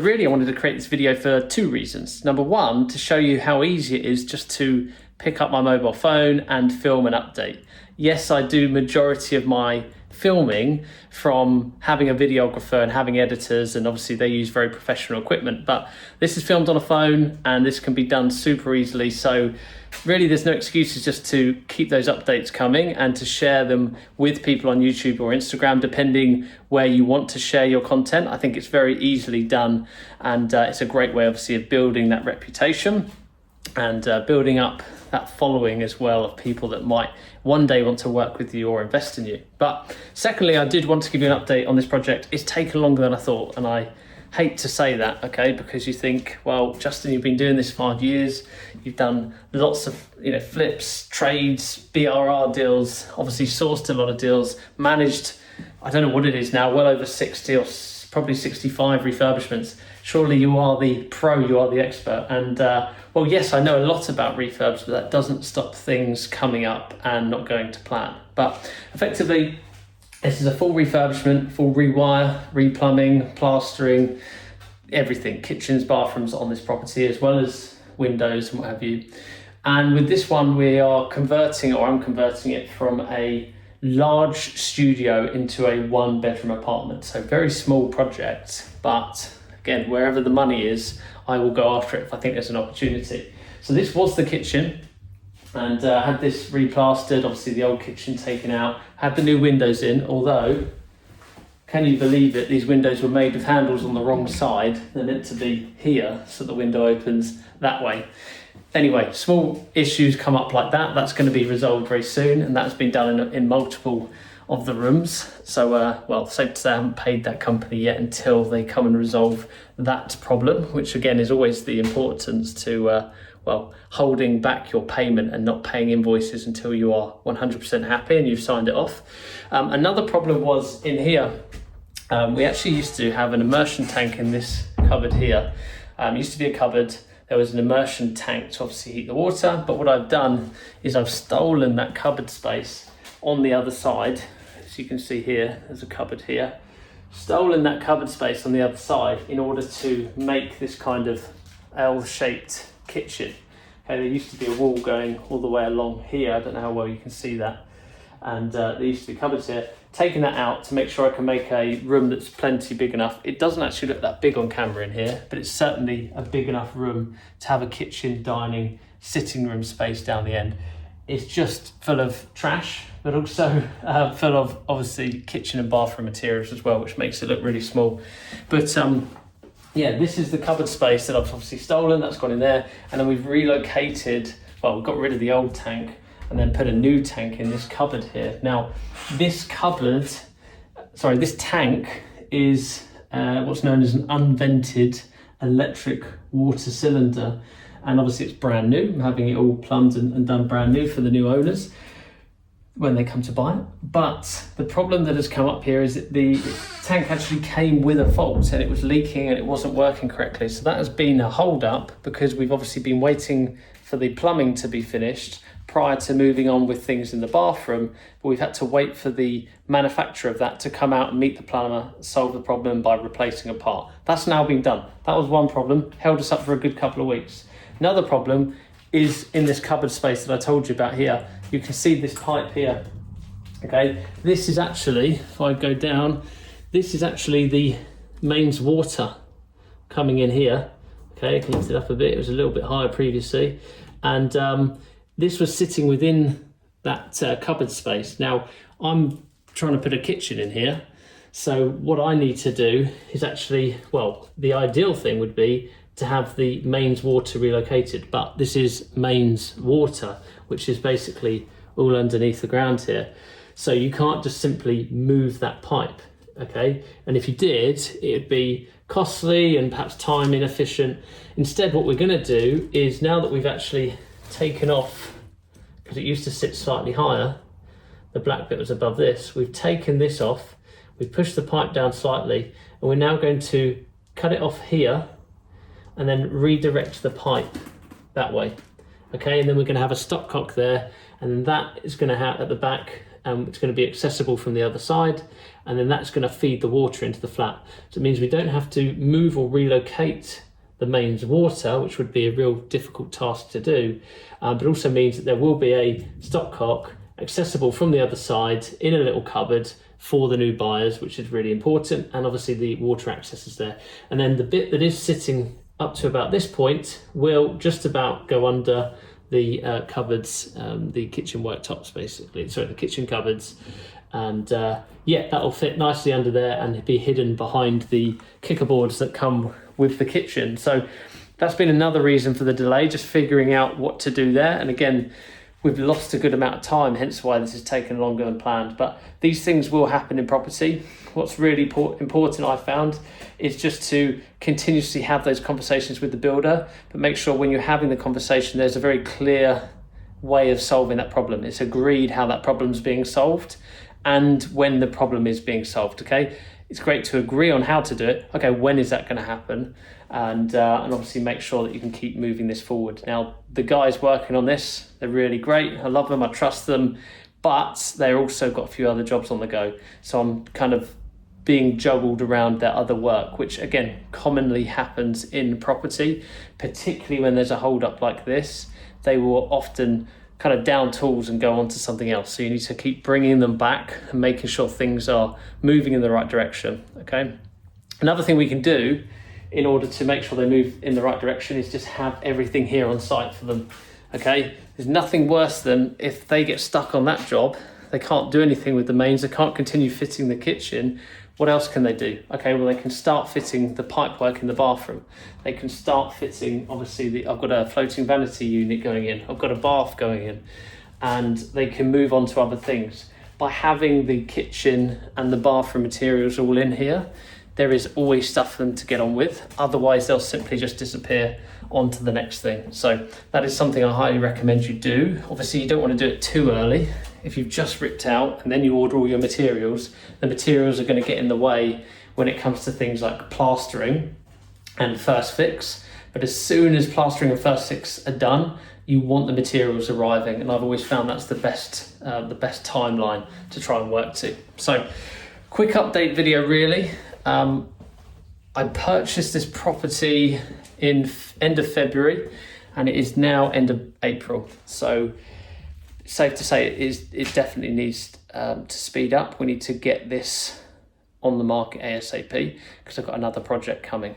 Really, I wanted to create this video for two reasons. Number one, to show you how easy it is just to pick up my mobile phone and film an update. Yes, I do majority of my filming from having a videographer and having editors, and obviously they use very professional equipment, but this is filmed on a phone and this can be done super easily. So really there's no excuses just to keep those updates coming and to share them with people on YouTube or Instagram, depending where you want to share your content. I think it's very easily done, and it's a great way obviously of building that reputation and building up that following as well of people that might one day want to work with you or invest in you. But secondly, I did want to give you an update on this project. It's taken longer than I thought, and I hate to say that, okay, because you think, well, Justin, you've been doing this 5 years, you've done lots of flips, trades, BRR deals, obviously sourced a lot of deals, managed, I don't know what it is now, well over 60 or probably 65 refurbishments. Surely you are the pro, you are the expert. And well, yes, I know a lot about refurbs, but that doesn't stop things coming up and not going to plan. But effectively, this is a full refurbishment, full rewire, replumbing, plastering, everything, kitchens, bathrooms on this property, as well as windows and what have you. And with this one, we are converting, or I'm converting it from a large studio into a 1-bedroom apartment. So very small project, but again, wherever the money is, I will go after it if I think there's an opportunity. So this was the kitchen, and had this replastered, obviously the old kitchen taken out, had the new windows in, although, can you believe it, these windows were made with handles on the wrong side. They're meant to be here, so the window opens that way. Anyway, small issues come up like that. That's going to be resolved very soon, and that's been done in multiple of the rooms. So, well, safe to say I haven't paid that company yet until they come and resolve that problem, which again is always the importance to, well, holding back your payment and not paying invoices until you are 100% happy and you've signed it off. Another problem was in here. We actually used to have an immersion tank in this cupboard here. It used to be a cupboard. There was an immersion tank to obviously heat the water, but what I've done is I've stolen that cupboard space on the other side. As you can see here, there's a cupboard here. Stolen that cupboard space on the other side in order to make this kind of L-shaped kitchen. Okay, there used to be a wall going all the way along here. I don't know how well you can see that. And there used to be cupboards here. Taking that out to make sure I can make a room that's plenty big enough. It doesn't actually look that big on camera in here, but it's certainly a big enough room to have a kitchen, dining, sitting room space down the end. It's just full of trash, but also full of obviously kitchen and bathroom materials as well, which makes it look really small. But yeah, this is the cupboard space that I've obviously stolen. That's gone in there, and then we've relocated. Well, we got rid of the old tank and then put a new tank in this cupboard here. Now, this tank is what's known as an unvented electric water cylinder. And obviously it's brand new. I'm having it all plumbed and done brand new for the new owners when they come to buy it. But the problem that has come up here is that the tank actually came with a fault and it was leaking and it wasn't working correctly. So that has been a hold up because we've obviously been waiting for the plumbing to be finished prior to moving on with things in the bathroom, but we've had to wait for the manufacturer of that to come out and meet the plumber, solve the problem by replacing a part. That's now been done. That was one problem, held us up for a good couple of weeks. Another problem is in this cupboard space that I told you about here. You can see this pipe here, okay? This is actually, if I go down, this is actually the mains water coming in here. Okay, I can lift it up a bit. It was a little bit higher previously. And this was sitting within that cupboard space. Now, I'm trying to put a kitchen in here. So what I need to do is actually, well, the ideal thing would be to have the mains water relocated, but this is mains water, which is basically all underneath the ground here. So you can't just simply move that pipe, okay? And if you did, it'd be costly and perhaps time inefficient. Instead, what we're gonna do is, now that we've actually taken off, because it used to sit slightly higher, the black bit was above this, we've taken this off, we've pushed the pipe down slightly, and we're now going to cut it off here and then redirect the pipe that way. Okay, and then we're gonna have a stopcock there, and that is gonna have at the back it's going to be accessible from the other side, and then that's going to feed the water into the flat. So it means we don't have to move or relocate the mains water, which would be a real difficult task to do, but also means that there will be a stopcock accessible from the other side in a little cupboard for the new buyers, which is really important, and obviously the water access is there. And then the bit that is sitting up to about this point will just about go under the cupboards, the kitchen worktops basically, sorry, the kitchen cupboards, and yeah, that'll fit nicely under there and be hidden behind the kicker boards that come with the kitchen. So that's been another reason for the delay, just figuring out what to do there. And again, we've lost a good amount of time, hence why this has taken longer than planned. But these things will happen in property. What's really important, I found, is just to continuously have those conversations with the builder, but make sure when you're having the conversation, there's a very clear way of solving that problem. It's agreed how that problem's being solved and when the problem is being solved, okay? It's great to agree on how to do it. Okay, when is that going to happen? And obviously make sure that you can keep moving this forward. Now, the guys working on this, they're really great. I love them, I trust them, but they're also got a few other jobs on the go. So I'm kind of being juggled around their other work, which again, commonly happens in property, particularly when there's a hold up like this. They will often kind of down tools and go on to something else. So you need to keep bringing them back and making sure things are moving in the right direction, okay? Another thing we can do in order to make sure they move in the right direction is just have everything here on site for them, okay? There's nothing worse than if they get stuck on that job, they can't do anything with the mains, they can't continue fitting the kitchen. What else can they do? Okay, well, they can start fitting the pipework in the bathroom. They can start fitting, obviously, I've got a floating vanity unit going in, I've got a bath going in, and they can move on to other things. By having the kitchen and the bathroom materials all in here, there is always stuff for them to get on with. Otherwise, they'll simply just disappear onto the next thing. So that is something I highly recommend you do. Obviously, you don't want to do it too early. If you've just ripped out and then you order all your materials, the materials are going to get in the way when it comes to things like plastering and first fix. But as soon as plastering and first fix are done, you want the materials arriving. And I've always found that's the best timeline to try and work to. So quick update video really. I purchased this property in end of February and it is now end of April. So safe to say it definitely needs to speed up. We need to get this on the market ASAP because I've got another project coming.